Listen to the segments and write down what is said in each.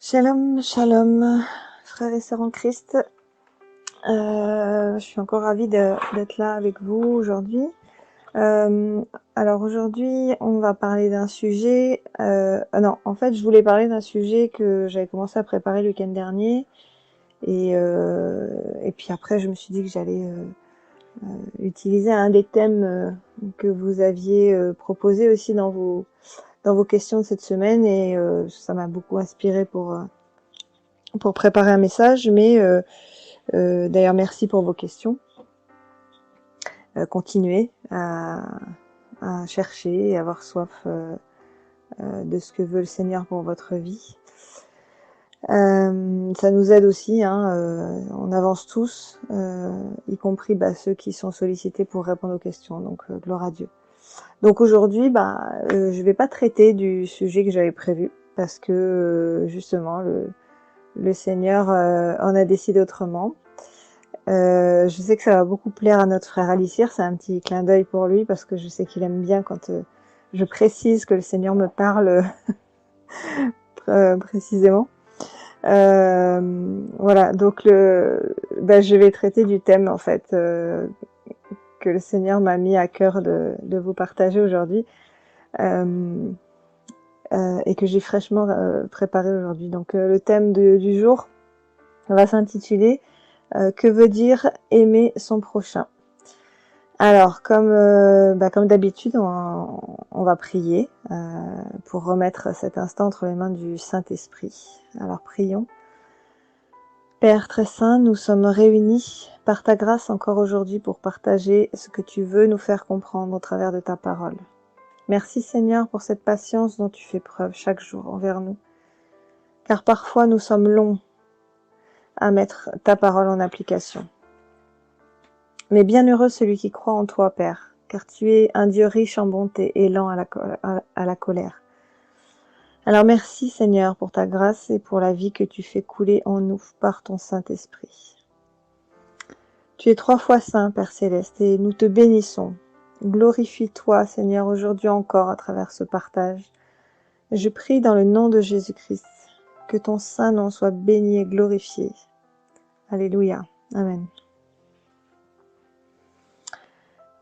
Shalom, shalom, frères et sœurs en Christ. Je suis encore ravie d'être là avec vous aujourd'hui. Alors aujourd'hui, on va parler d'un sujet... non, en fait, je voulais parler d'un sujet que j'avais commencé à préparer le week-end dernier. Et puis après, je me suis dit que j'allais utiliser un des thèmes que vous aviez proposé aussi dans vos questions de cette semaine. Et ça m'a beaucoup inspiré pour préparer un message, mais d'ailleurs merci pour vos questions. Continuez à chercher et avoir soif de ce que veut le Seigneur pour votre vie. Ça nous aide aussi, on avance tous, y compris ceux qui sont sollicités pour répondre aux questions, donc gloire à Dieu. Donc aujourd'hui, je vais pas traiter du sujet que j'avais prévu, parce que justement le Seigneur en a décidé autrement. Je sais que ça va beaucoup plaire à notre frère Alicir, c'est un petit clin d'œil pour lui, parce que je sais qu'il aime bien quand je précise que le Seigneur me parle précisément. Voilà, donc je vais traiter du thème en fait que le Seigneur m'a mis à cœur de vous partager aujourd'hui et que j'ai fraîchement préparé aujourd'hui. Donc le thème du jour va s'intituler que veut dire aimer son prochain. Alors, comme d'habitude, on va prier pour remettre cet instant entre les mains du Saint-Esprit. Alors, prions. Père très saint, nous sommes réunis par ta grâce encore aujourd'hui pour partager ce que tu veux nous faire comprendre au travers de ta parole. Merci Seigneur pour cette patience dont tu fais preuve chaque jour envers nous. Car parfois nous sommes longs à mettre ta parole en application. Mais bienheureux celui qui croit en toi, Père, car tu es un Dieu riche en bonté et lent à la colère. Alors merci Seigneur pour ta grâce et pour la vie que tu fais couler en nous par ton Saint-Esprit. Tu es 3 fois saint, Père Céleste, et nous te bénissons. Glorifie-toi, Seigneur, aujourd'hui encore à travers ce partage. Je prie dans le nom de Jésus-Christ, que ton saint nom soit béni et glorifié. Alléluia. Amen.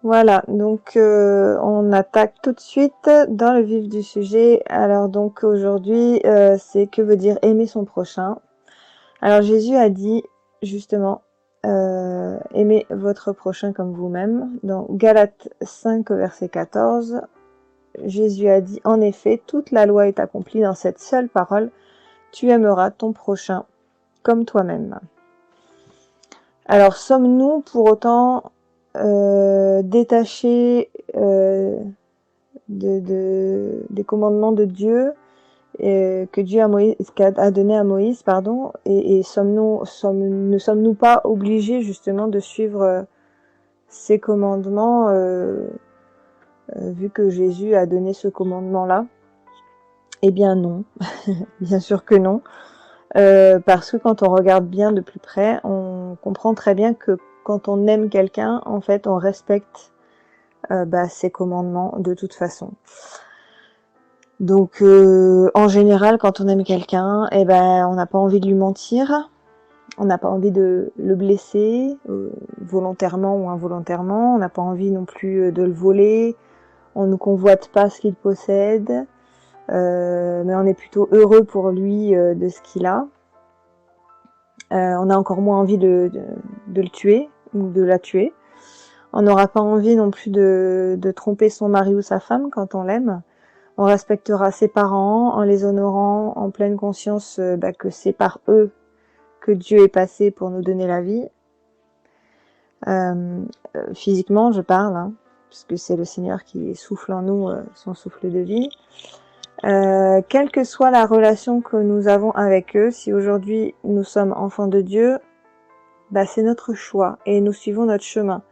Voilà, donc on attaque tout de suite dans le vif du sujet. Alors donc aujourd'hui, c'est que veut dire aimer son prochain. Alors Jésus a dit justement, aimez votre prochain comme vous-même. Dans Galates 5, verset 14, Jésus a dit, en effet, toute la loi est accomplie dans cette seule parole, tu aimeras ton prochain comme toi-même. Alors sommes-nous pour autant détachés des commandements de Dieu que Dieu a donné à Moïse, et ne sommes-nous pas obligés justement de suivre ces commandements vu que Jésus a donné ce commandement-là? Eh bien non, bien sûr que non, parce que quand on regarde bien de plus près, on comprend très bien que quand on aime quelqu'un, en fait, on respecte ses commandements de toute façon. Donc, en général, quand on aime quelqu'un, on n'a pas envie de lui mentir, on n'a pas envie de le blesser, volontairement ou involontairement, on n'a pas envie non plus de le voler, on ne convoite pas ce qu'il possède, mais on est plutôt heureux pour lui de ce qu'il a. On a encore moins envie de le tuer ou de la tuer. On n'aura pas envie non plus de tromper son mari ou sa femme quand on l'aime. On respectera ses parents en les honorant en pleine conscience que c'est par eux que Dieu est passé pour nous donner la vie. Physiquement, je parle, puisque c'est le Seigneur qui souffle en nous son souffle de vie. Quelle que soit la relation que nous avons avec eux, si aujourd'hui nous sommes enfants de Dieu, c'est notre choix et nous suivons notre chemin.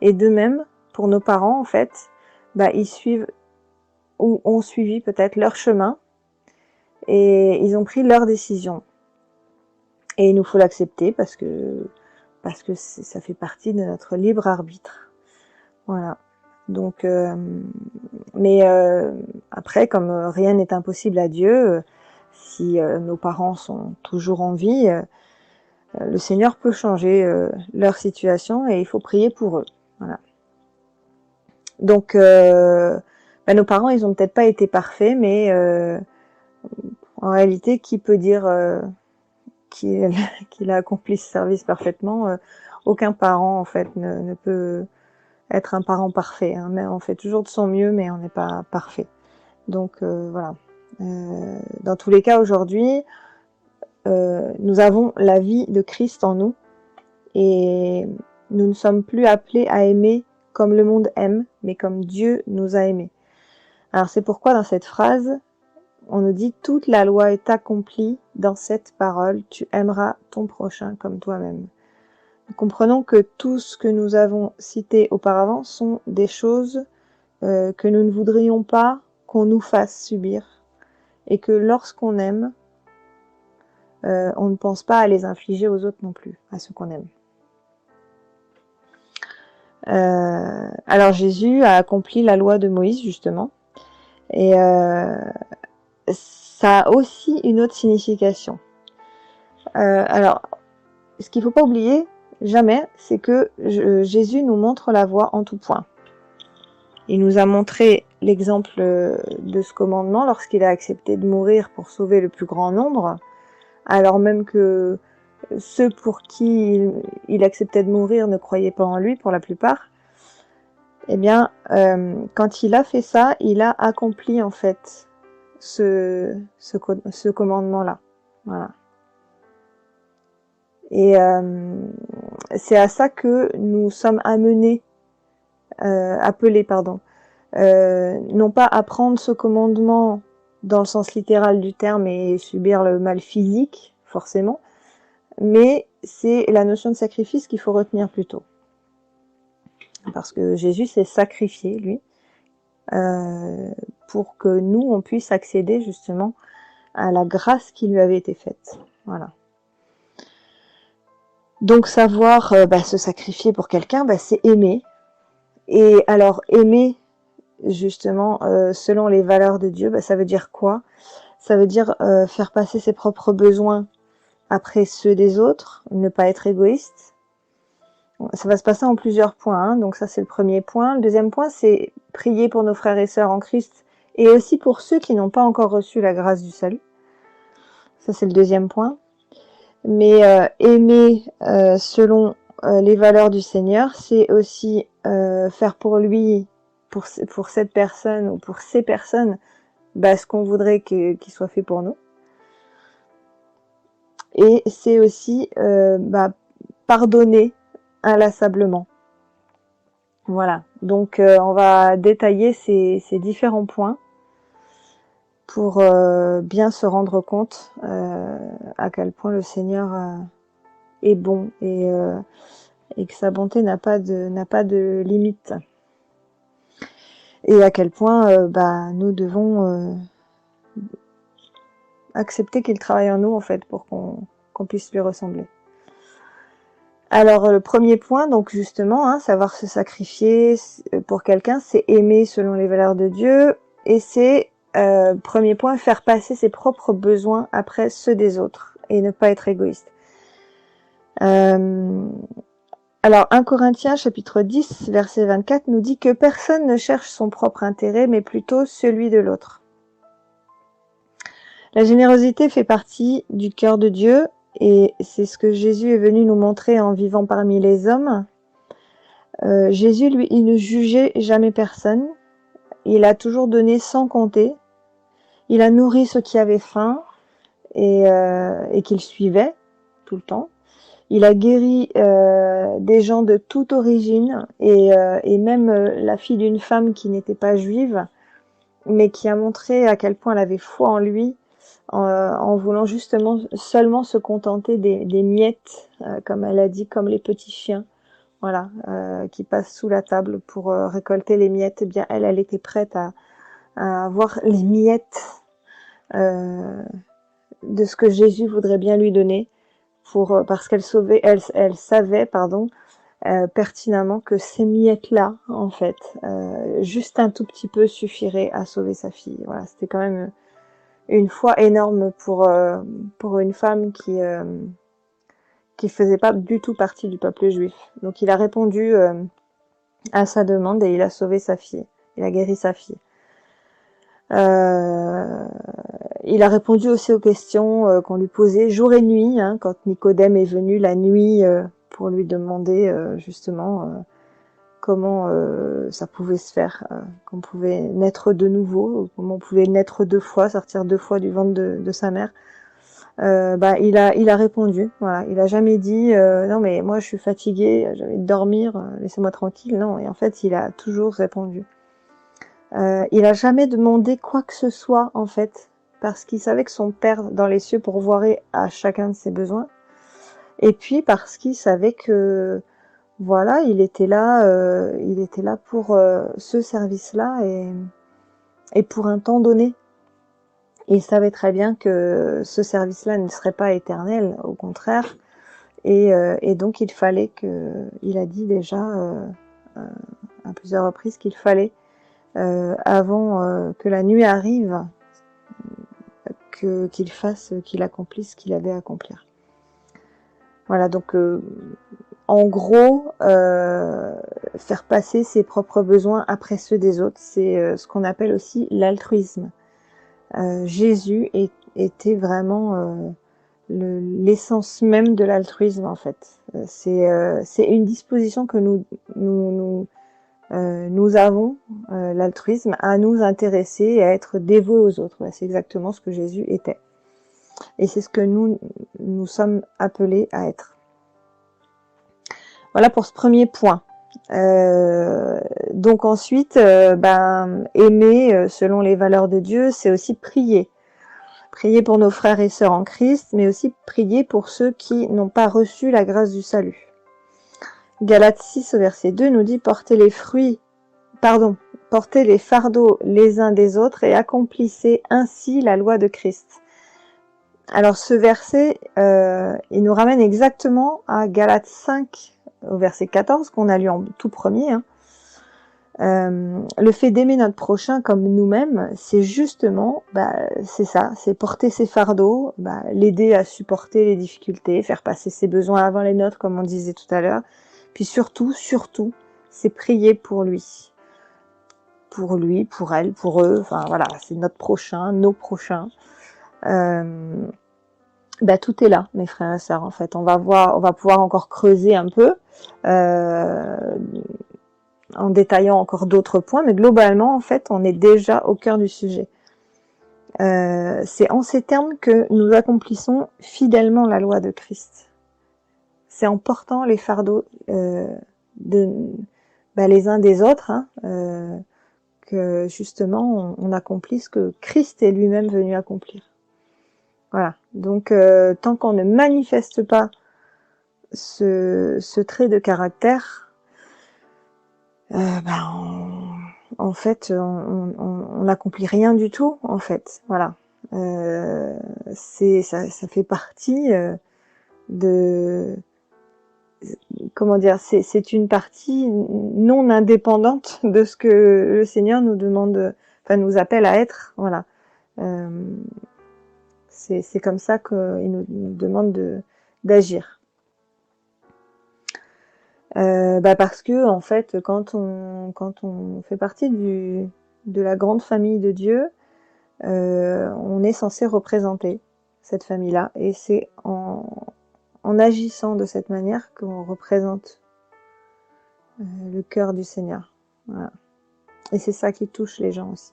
Et de même, pour nos parents, en fait, ils suivent ou ont suivi peut-être leur chemin et ils ont pris leur décision. Et il nous faut l'accepter parce que ça fait partie de notre libre arbitre. Voilà. Donc, après, comme rien n'est impossible à Dieu, si nos parents sont toujours en vie, le Seigneur peut changer leur situation et il faut prier pour eux. Voilà. Donc, nos parents, ils ont peut-être pas été parfaits, mais en réalité, qui peut dire qu'il a accompli ce service parfaitement? Aucun parent, en fait, ne peut être un parent parfait. Hein. Mais on fait toujours de son mieux, mais on n'est pas parfait. Donc, voilà. Dans tous les cas, aujourd'hui, nous avons la vie de Christ en nous et nous ne sommes plus appelés à aimer comme le monde aime, mais comme Dieu nous a aimés. Alors c'est pourquoi dans cette phrase, on nous dit « Toute la loi est accomplie dans cette parole, tu aimeras ton prochain comme toi-même ». Nous comprenons que tout ce que nous avons cité auparavant sont des choses que nous ne voudrions pas qu'on nous fasse subir et que lorsqu'on aime, on ne pense pas à les infliger aux autres non plus, à ceux qu'on aime. Alors Jésus a accompli la loi de Moïse justement, et ça a aussi une autre signification. Alors, ce qu'il ne faut pas oublier, jamais, c'est que Jésus nous montre la voie en tout point. Il nous a montré l'exemple de ce commandement lorsqu'il a accepté de mourir pour sauver le plus grand nombre, alors même que ceux pour qui il acceptait de mourir ne croyaient pas en lui pour la plupart. Eh bien, quand il a fait ça, il a accompli en fait ce commandement-là. Voilà. Et c'est à ça que nous sommes appelés, non pas à prendre ce commandement dans le sens littéral du terme et subir le mal physique, forcément, mais c'est la notion de sacrifice qu'il faut retenir plutôt. Parce que Jésus s'est sacrifié, lui, pour que nous, on puisse accéder justement à la grâce qui lui avait été faite. Voilà. Donc savoir se sacrifier pour quelqu'un, c'est aimer. Et alors aimer, justement, selon les valeurs de Dieu, ça veut dire quoi? Ça veut dire faire passer ses propres besoins après ceux des autres, ne pas être égoïste. Ça va se passer en plusieurs points, hein. Donc ça c'est le premier point. Le deuxième point, c'est prier pour nos frères et sœurs en Christ et aussi pour ceux qui n'ont pas encore reçu la grâce du salut. Ça c'est le deuxième point. Mais aimer selon les valeurs du Seigneur, c'est aussi faire pour lui, pour cette personne ou pour ces personnes, ce qu'on voudrait qu'il soit fait pour nous. Et c'est aussi pardonner inlassablement. Voilà, donc on va détailler ces différents points pour bien se rendre compte à quel point le Seigneur est bon et que sa bonté n'a pas de limite. Et à quel point nous devons accepter qu'il travaille en nous en fait pour qu'on puisse lui ressembler. Alors le premier point, donc justement, savoir se sacrifier pour quelqu'un, c'est aimer selon les valeurs de Dieu, et c'est premier point, faire passer ses propres besoins après ceux des autres et ne pas être égoïste. Alors 1 Corinthiens chapitre 10 verset 24 nous dit que personne ne cherche son propre intérêt mais plutôt celui de l'autre. La générosité fait partie du cœur de Dieu et c'est ce que Jésus est venu nous montrer en vivant parmi les hommes. Jésus, lui, il ne jugeait jamais personne. Il a toujours donné sans compter. Il a nourri ceux qui avaient faim et qu'il suivait tout le temps. Il a guéri des gens de toute origine et même la fille d'une femme qui n'était pas juive, mais qui a montré à quel point elle avait foi en lui, en voulant justement seulement se contenter des miettes, comme elle a dit, comme les petits chiens, voilà, qui passent sous la table pour récolter les miettes. Eh bien, elle était prête à avoir les miettes de ce que Jésus voudrait bien lui donner, parce qu'elle savait, pertinemment que ces miettes-là, en fait, juste un tout petit peu suffirait à sauver sa fille. Voilà, c'était quand même une foi énorme pour une femme qui faisait pas du tout partie du peuple juif. Donc il a répondu à sa demande et il a sauvé sa fille. Il a guéri sa fille. Il a répondu aussi aux questions qu'on lui posait jour et nuit, hein, quand Nicodème est venu la nuit pour lui demander justement comment ça pouvait se faire, qu'on pouvait naître de nouveau, comment on pouvait naître 2 fois, sortir 2 fois du ventre de sa mère. Il a répondu, voilà. Il a jamais dit non mais moi je suis fatigué, j'ai envie de dormir, laissez-moi tranquille. Non, et en fait il a toujours répondu. Il a jamais demandé quoi que ce soit en fait, parce qu'il savait que son Père dans les cieux pourvoirait à chacun de ses besoins, et puis parce qu'il savait que voilà, il était là pour ce service-là et pour un temps donné. Et il savait très bien que ce service-là ne serait pas éternel, au contraire. Et donc il fallait il a dit déjà à plusieurs reprises qu'il fallait avant que la nuit arrive, qu'il accomplisse ce qu'il avait à accomplir. Voilà, donc en gros, faire passer ses propres besoins après ceux des autres, c'est ce qu'on appelle aussi l'altruisme. Jésus était vraiment l'essence même de l'altruisme en fait. C'est une disposition que nous avons, l'altruisme, à nous intéresser et à être dévoués aux autres. C'est exactement ce que Jésus était. Et c'est ce que nous sommes appelés à être. Voilà pour ce premier point. Donc ensuite, aimer selon les valeurs de Dieu, c'est aussi prier. Prier pour nos frères et sœurs en Christ, mais aussi prier pour ceux qui n'ont pas reçu la grâce du salut. Galates 6 au verset 2 nous dit portez les fardeaux les uns des autres et accomplissez ainsi la loi de Christ. Alors ce verset, il nous ramène exactement à Galates 5 au verset 14 qu'on a lu en tout premier. Le fait d'aimer notre prochain comme nous-mêmes, c'est justement, c'est ça, c'est porter ses fardeaux, l'aider à supporter les difficultés, faire passer ses besoins avant les nôtres, comme on disait tout à l'heure. Puis surtout, c'est prier pour lui, pour elle, pour eux. Enfin voilà, c'est notre prochain, nos prochains. Tout est là, mes frères et sœurs. En fait, on va pouvoir encore creuser un peu. En détaillant encore d'autres points, mais globalement, en fait, on est déjà au cœur du sujet. C'est en ces termes que nous accomplissons fidèlement la loi de Christ. C'est en portant les fardeaux les uns des autres que justement on accomplit ce que Christ est lui-même venu accomplir. Voilà. Donc tant qu'on ne manifeste pas ce trait de caractère, en fait, on n'accomplit rien du tout, en fait. Voilà. Ça fait partie de... Comment dire, c'est une partie non indépendante de ce que le Seigneur nous demande, nous appelle à être. Voilà. C'est comme ça qu'il nous demande d'agir. Parce que en fait, quand on fait partie de la grande famille de Dieu, on est censé représenter cette famille-là, et c'est en agissant de cette manière qu'on représente le cœur du Seigneur. Voilà. Et c'est ça qui touche les gens aussi.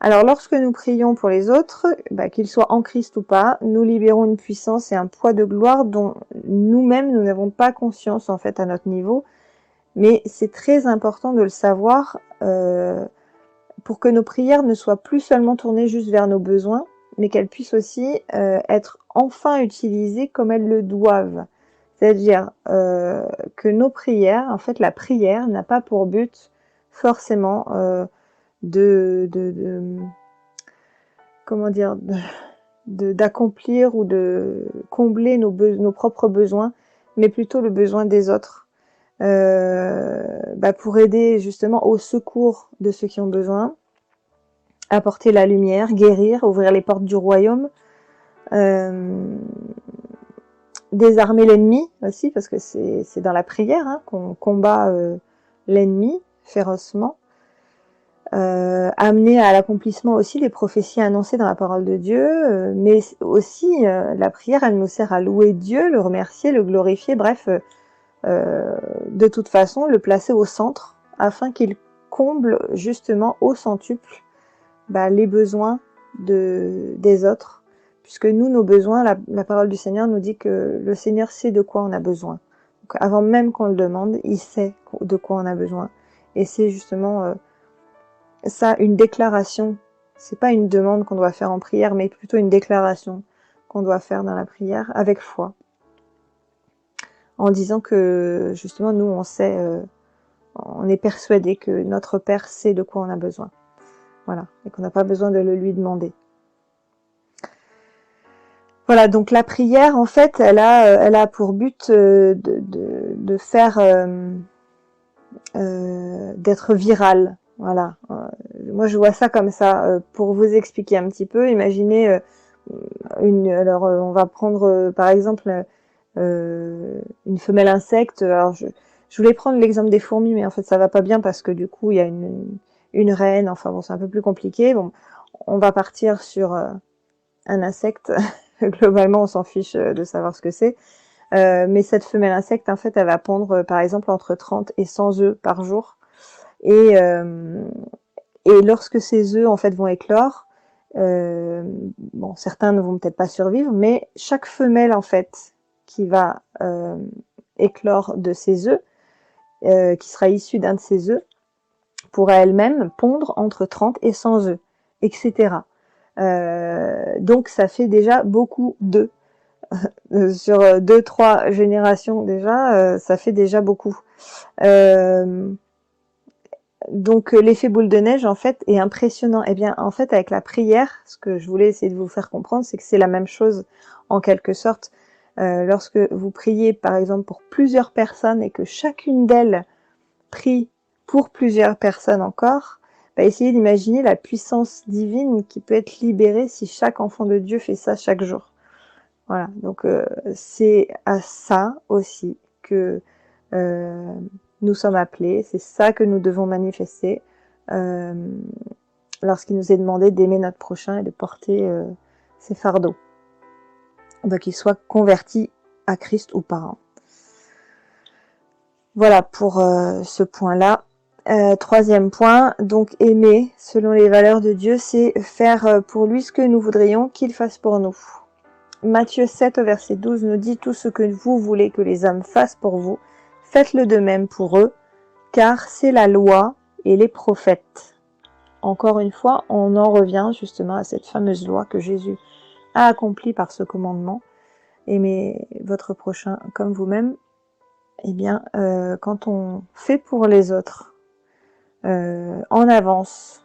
Alors, lorsque nous prions pour les autres, qu'ils soient en Christ ou pas, nous libérons une puissance et un poids de gloire dont nous-mêmes, nous n'avons pas conscience, en fait, à notre niveau. Mais c'est très important de le savoir pour que nos prières ne soient plus seulement tournées juste vers nos besoins, mais qu'elles puissent aussi être enfin utilisées comme elles le doivent. C'est-à-dire que nos prières, en fait, la prière n'a pas pour but forcément d'accomplir ou de combler nos propres besoins, mais plutôt le besoin des autres, pour aider justement au secours de ceux qui ont besoin, apporter la lumière, guérir, ouvrir les portes du royaume, désarmer l'ennemi aussi, parce que c'est dans la prière hein, qu'on combat l'ennemi férocement, amener à l'accomplissement aussi les prophéties annoncées dans la parole de Dieu, mais aussi la prière, elle nous sert à louer Dieu, le remercier, le glorifier, bref, de toute façon, le placer au centre, afin qu'il comble justement au centuple les besoins des autres, puisque nous, nos besoins, la parole du Seigneur nous dit que le Seigneur sait de quoi on a besoin. Donc, avant même qu'on le demande, il sait de quoi on a besoin. Et c'est justement ça, une déclaration. C'est pas une demande qu'on doit faire en prière, mais plutôt une déclaration qu'on doit faire dans la prière avec foi. En disant que, justement, nous, on sait, on est persuadé que notre Père sait de quoi on a besoin. Voilà, et qu'on n'a pas besoin de le lui demander. Voilà, donc la prière, en fait, elle a pour but de faire, d'être virale. Voilà. Moi, je vois ça comme ça. Pour vous expliquer un petit peu, imaginez alors, on va prendre par exemple une femelle insecte. Alors, je voulais prendre l'exemple des fourmis, mais en fait, ça va pas bien parce que du coup, il y a une reine. Enfin bon, c'est un peu plus compliqué. Bon, on va partir sur un insecte. Globalement, on s'en fiche de savoir ce que c'est. Mais cette femelle insecte, en fait, elle va pondre, par exemple, entre 30 et 100 œufs par jour. Et lorsque ces œufs, en fait, vont éclore, bon, certains ne vont peut-être pas survivre, mais chaque femelle, en fait, qui va éclore de ces œufs, qui sera issue d'un de ces œufs, pourra elle-même pondre entre 30 et 100 œufs, etc. Donc, ça fait déjà beaucoup d'œufs. Sur 2-3 générations déjà, ça fait déjà beaucoup. Donc l'effet boule de neige en fait est impressionnant. Et bien en fait avec la prière, ce que je voulais essayer de vous faire comprendre, c'est que c'est la même chose en quelque sorte. Lorsque vous priez par exemple pour plusieurs personnes et que chacune d'elles prie pour plusieurs personnes encore, essayez d'imaginer la puissance divine qui peut être libérée si chaque enfant de Dieu fait ça chaque jour. Voilà, donc c'est à ça aussi que nous sommes appelés, c'est ça que nous devons manifester lorsqu'il nous est demandé d'aimer notre prochain et de porter ses fardeaux, qu'il soit converti à Christ ou pas. Voilà pour ce point-là. Troisième point, donc aimer selon les valeurs de Dieu, c'est faire pour lui ce que nous voudrions qu'il fasse pour nous. Matthieu 7 au verset 12 nous dit « Tout ce que vous voulez que les hommes fassent pour vous, faites-le de même pour eux, car c'est la loi et les prophètes. » Encore une fois, on en revient justement à cette fameuse loi que Jésus a accomplie par ce commandement. Aimez votre prochain comme vous-même. Eh bien, quand on fait pour les autres en avance,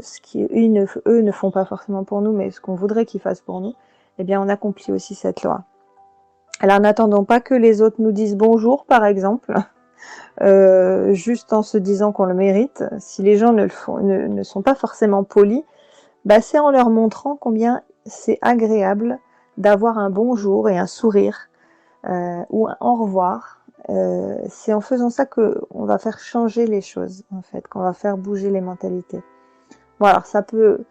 ce qu'eux ne font pas forcément pour nous, mais ce qu'on voudrait qu'ils fassent pour nous, eh bien, on accomplit aussi cette loi. Alors, n'attendons pas que les autres nous disent bonjour, par exemple, juste en se disant qu'on le mérite. Si les gens ne sont pas forcément polis, c'est en leur montrant combien c'est agréable d'avoir un bonjour et un sourire, ou un au revoir. C'est en faisant ça qu'on va faire changer les choses, en fait, qu'on va faire bouger les mentalités. Bon, alors ça peut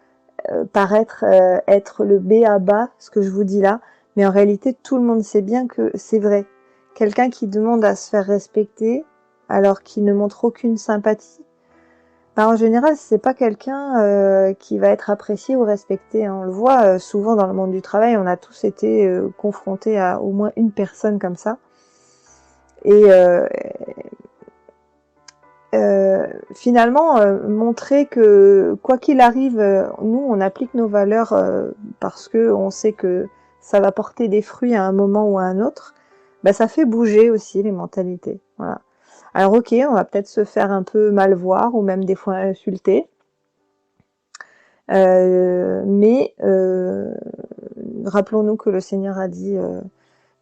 paraître être le b.a.-ba, ce que je vous dis là, mais en réalité, tout le monde sait bien que c'est vrai. Quelqu'un qui demande à se faire respecter, alors qu'il ne montre aucune sympathie, en général, c'est pas quelqu'un qui va être apprécié ou respecté. On le voit souvent dans le monde du travail, on a tous été confrontés à au moins une personne comme ça. Et finalement, montrer que quoi qu'il arrive, nous on applique nos valeurs parce que on sait que ça va porter des fruits à un moment ou à un autre, ça fait bouger aussi les mentalités. Voilà. Alors ok, on va peut-être se faire un peu mal voir ou même des fois insulter, mais rappelons-nous que le Seigneur a dit,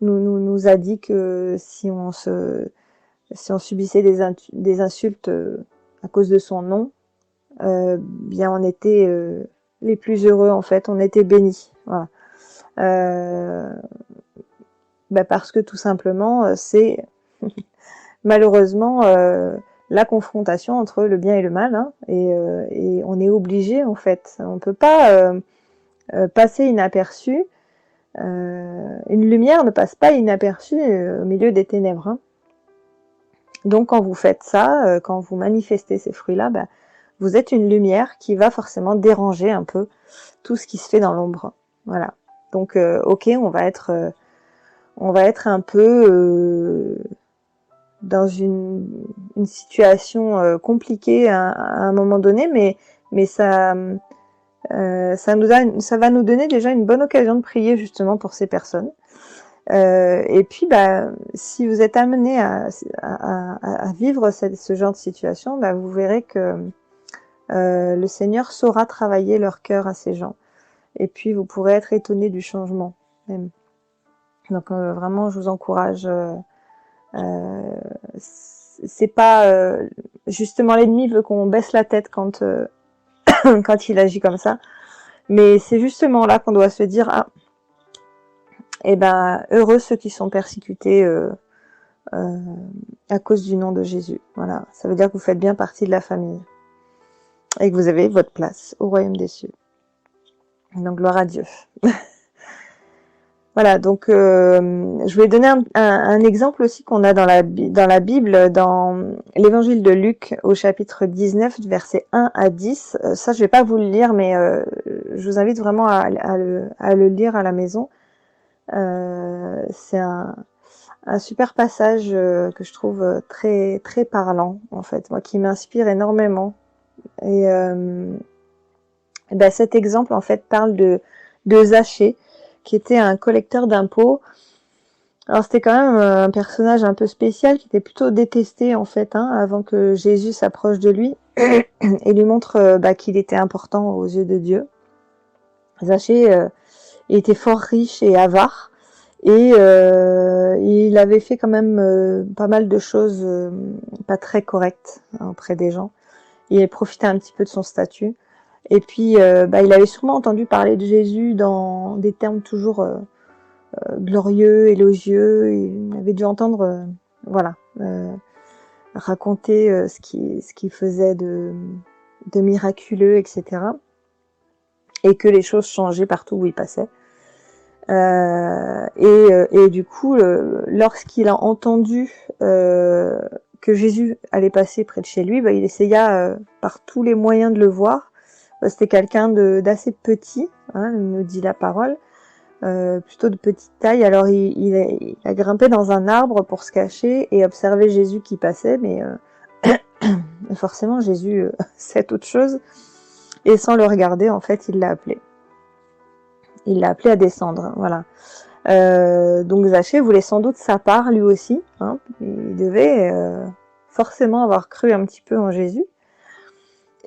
nous a dit que si on subissait des insultes à cause de son nom, bien on était les plus heureux en fait, on était bénis. Voilà. Parce que tout simplement, c'est malheureusement la confrontation entre le bien et le mal, hein, et on est obligé en fait. On peut pas passer inaperçu. Une lumière ne passe pas inaperçue au milieu des ténèbres. Hein. Donc quand vous faites ça, quand vous manifestez ces fruits-là, vous êtes une lumière qui va forcément déranger un peu tout ce qui se fait dans l'ombre. Voilà. Donc ok, on va être un peu dans une situation compliquée à un moment donné, mais ça va nous donner déjà une bonne occasion de prier justement pour ces personnes. Et puis, si vous êtes amené à vivre ce genre de situation, vous verrez que le Seigneur saura travailler leur cœur à ces gens. Et puis, vous pourrez être étonné du changement même. Donc, vraiment, je vous encourage. C'est pas justement l'ennemi veut qu'on baisse la tête quand quand il agit comme ça, mais c'est justement là qu'on doit se dire heureux ceux qui sont persécutés à cause du nom de Jésus. Voilà, ça veut dire que vous faites bien partie de la famille et que vous avez votre place au royaume des cieux. Donc gloire à Dieu. Voilà, donc je vais donner un exemple aussi qu'on a dans la Bible, dans l'évangile de Luc au chapitre 19, versets 1 à 10. Ça, je vais pas vous le lire, mais je vous invite vraiment à le lire à la maison. C'est un super passage que je trouve très très parlant, en fait, moi, qui m'inspire énormément. Et cet exemple, en fait, parle de Zachée, qui était un collecteur d'impôts. Alors c'était quand même un personnage un peu spécial, qui était plutôt détesté en fait, avant que Jésus s'approche de lui et lui montre qu'il était important aux yeux de Dieu. Zachée était fort riche et avare, et il avait fait quand même pas mal de choses pas très correctes auprès des gens. Il profitait un petit peu de son statut. Et puis, il avait sûrement entendu parler de Jésus dans des termes toujours glorieux, élogieux. Il avait dû entendre, raconter ce qu'il faisait de miraculeux, etc. Et que les choses changeaient partout où il passait. Et du coup, lorsqu'il a entendu que Jésus allait passer près de chez lui, il essaya par tous les moyens de le voir. C'était quelqu'un d'assez petit, nous dit la parole, plutôt de petite taille. Alors il a grimpé dans un arbre pour se cacher et observer Jésus qui passait, mais forcément Jésus sait toute chose, et sans le regarder, en fait, il l'a appelé. Il l'a appelé à descendre, voilà. Donc Zachée voulait sans doute sa part lui aussi. Il devait forcément avoir cru un petit peu en Jésus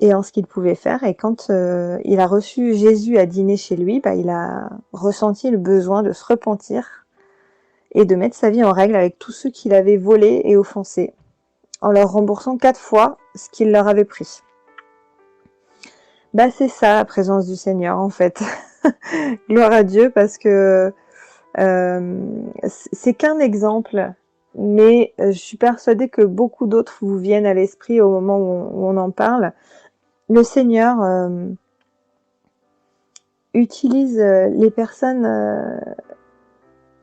et en ce qu'il pouvait faire. Et quand il a reçu Jésus à dîner chez lui, il a ressenti le besoin de se repentir et de mettre sa vie en règle avec tous ceux qu'il avait volés et offensés, en leur remboursant 4 fois ce qu'il leur avait pris. C'est ça la présence du Seigneur, en fait. Gloire à Dieu, parce que c'est qu'un exemple, mais je suis persuadée que beaucoup d'autres vous viennent à l'esprit au moment où on en parle. Le Seigneur utilise les personnes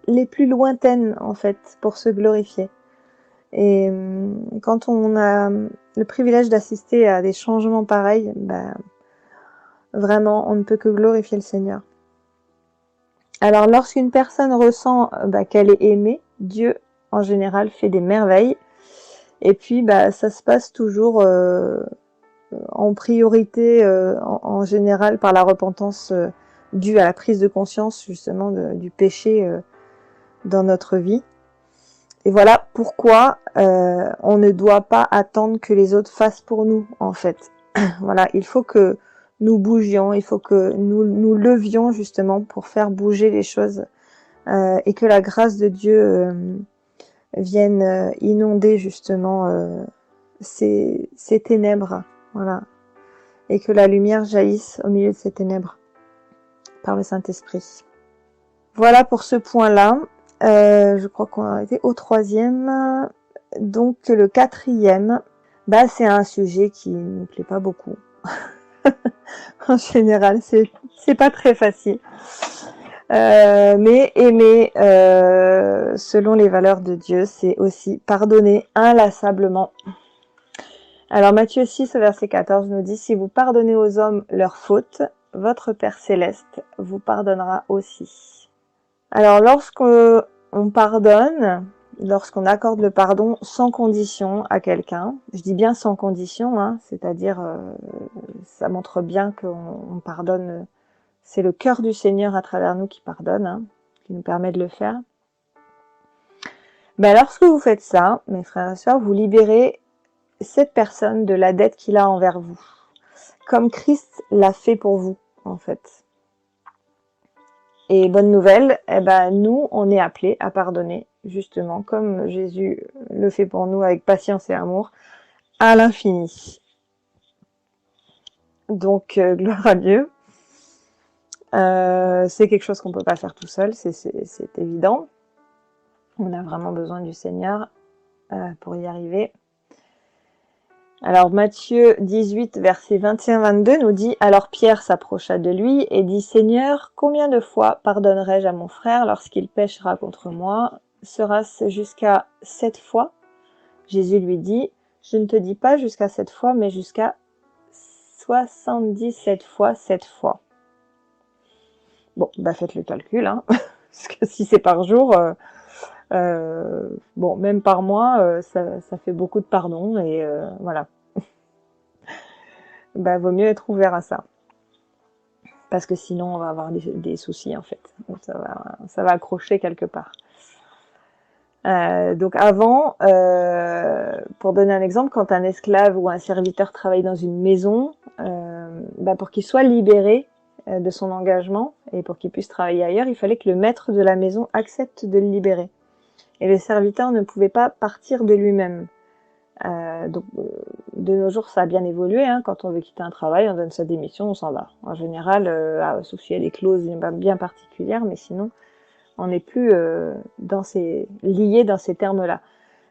les plus lointaines, en fait, pour se glorifier. Et quand on a le privilège d'assister à des changements pareils, vraiment, on ne peut que glorifier le Seigneur. Alors, lorsqu'une personne ressent qu'elle est aimée, Dieu, en général, fait des merveilles. Et puis, ça se passe toujours en priorité, en général, par la repentance due à la prise de conscience, justement, du péché dans notre vie. Et voilà pourquoi on ne doit pas attendre que les autres fassent pour nous, en fait. Voilà, il faut que nous bougions, il faut que nous levions justement pour faire bouger les choses et que la grâce de Dieu vienne inonder justement ces ténèbres. Voilà. et que la lumière jaillisse au milieu de ces ténèbres par le Saint-Esprit. Voilà pour ce point-là. Je crois qu'on a été au 3e. Donc le 4e, c'est un sujet qui ne me plaît pas beaucoup. En général, c'est pas très facile. Mais aimer selon les valeurs de Dieu, c'est aussi pardonner inlassablement. Alors Matthieu 6, verset 14 nous dit « Si vous pardonnez aux hommes leurs fautes, votre Père Céleste vous pardonnera aussi. » Alors lorsqu'on pardonne, lorsqu'on accorde le pardon sans condition à quelqu'un, je dis bien sans condition, hein, c'est-à-dire ça montre bien qu'on pardonne, c'est le cœur du Seigneur à travers nous qui pardonne, hein, qui nous permet de le faire. Lorsque vous faites ça, mes frères et sœurs, vous libérez cette personne de la dette qu'il a envers vous, comme Christ l'a fait pour vous, en fait. Et bonne nouvelle, nous, on est appelés à pardonner, justement, comme Jésus le fait pour nous avec patience et amour, à l'infini. Donc, gloire à Dieu. C'est quelque chose qu'on peut pas faire tout seul, c'est évident. On a vraiment besoin du Seigneur pour y arriver. Alors Matthieu 18, verset 21-22 nous dit « Alors Pierre s'approcha de lui et dit « Seigneur, combien de fois pardonnerai-je à mon frère lorsqu'il péchera contre moi? Sera-ce jusqu'à 7 fois ?» Jésus lui dit « Je ne te dis pas jusqu'à 7 fois, mais jusqu'à 77 fois 7 fois. » Bon, faites le calcul, hein, parce que si c'est par jour, même par mois, ça fait beaucoup de pardon, et voilà. Vaut mieux être ouvert à ça. Parce que sinon, on va avoir des soucis, en fait. Donc, ça va accrocher quelque part. Donc avant, pour donner un exemple, quand un esclave ou un serviteur travaille dans une maison, pour qu'il soit libéré de son engagement et pour qu'il puisse travailler ailleurs, il fallait que le maître de la maison accepte de le libérer. Et le serviteur ne pouvait pas partir de lui-même. Donc de nos jours, ça a bien évolué, hein. Quand on veut quitter un travail, on donne sa démission, on s'en va. En général, sauf s'il y a des clauses bien particulières, mais sinon, on n'est plus lié dans ces termes-là.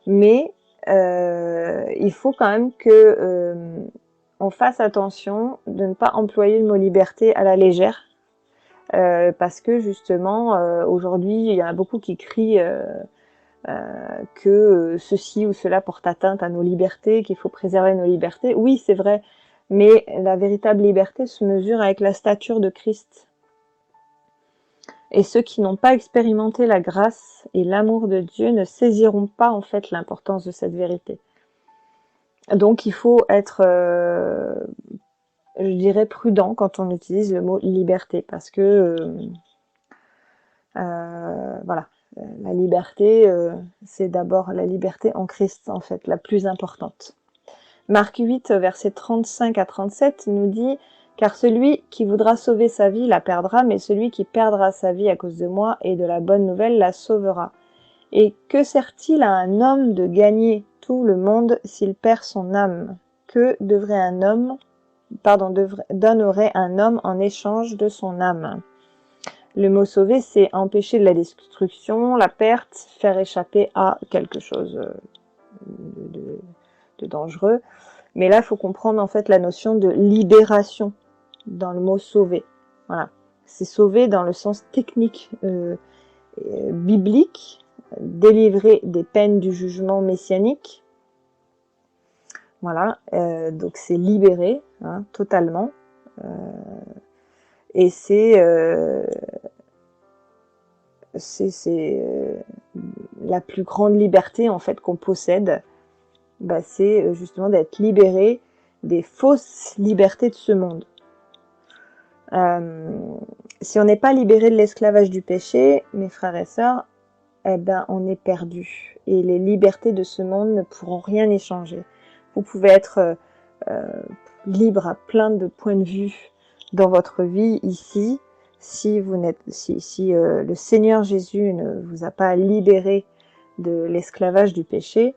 Mais il faut quand même que on fasse attention de ne pas employer le mot liberté à la légère, parce que justement, aujourd'hui, il y en a beaucoup qui crient que ceci ou cela porte atteinte à nos libertés, qu'il faut préserver nos libertés. Oui, c'est vrai, mais la véritable liberté se mesure avec la stature de Christ. Et ceux qui n'ont pas expérimenté la grâce et l'amour de Dieu ne saisiront pas en fait l'importance de cette vérité. Donc il faut être, je dirais, prudent quand on utilise le mot liberté, parce que voilà. La liberté, c'est d'abord la liberté en Christ, en fait, la plus importante. Marc 8, versets 35-37 nous dit « Car celui qui voudra sauver sa vie la perdra, mais celui qui perdra sa vie à cause de moi et de la bonne nouvelle la sauvera. Et que sert-il à un homme de gagner tout le monde s'il perd son âme? Que donnerait un homme en échange de son âme ?» Le mot sauver, c'est empêcher de la destruction, la perte, faire échapper à quelque chose de dangereux. Mais là, il faut comprendre en fait la notion de libération dans le mot sauver. Voilà. C'est sauver dans le sens technique biblique, délivrer des peines du jugement messianique. Voilà. Donc c'est libérer, hein, totalement. Et c'est la plus grande liberté en fait qu'on possède, c'est justement d'être libéré des fausses libertés de ce monde. Si on n'est pas libéré de l'esclavage du péché, mes frères et sœurs, on est perdu. Et les libertés de ce monde ne pourront rien y changer. Vous pouvez être libre à plein de points de vue dans votre vie ici. Si le Seigneur Jésus ne vous a pas libéré de l'esclavage du péché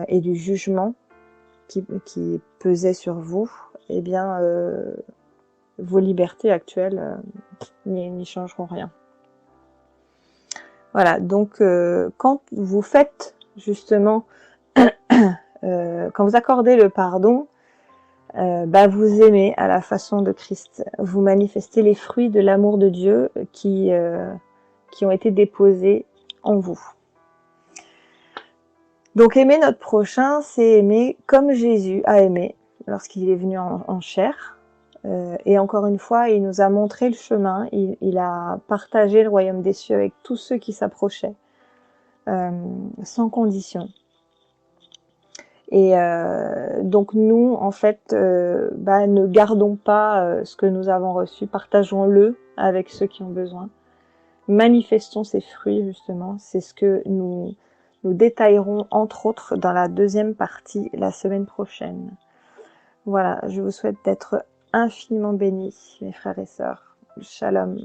et du jugement qui pesait sur vous, eh bien, vos libertés actuelles n'y changeront rien. Voilà, donc quand vous faites justement, quand vous accordez le pardon, vous aimez à la façon de Christ. Vous manifestez les fruits de l'amour de Dieu qui ont été déposés en vous. Donc aimer notre prochain, c'est aimer comme Jésus a aimé lorsqu'il est venu en chair. Et encore une fois, il nous a montré le chemin, il a partagé le royaume des cieux avec tous ceux qui s'approchaient, sans condition. Et donc nous, en fait, ne gardons pas ce que nous avons reçu, partageons-le avec ceux qui ont besoin. Manifestons ces fruits, justement. C'est ce que nous détaillerons, entre autres, dans la deuxième partie, la semaine prochaine. Voilà, je vous souhaite d'être infiniment bénis, mes frères et sœurs. Shalom.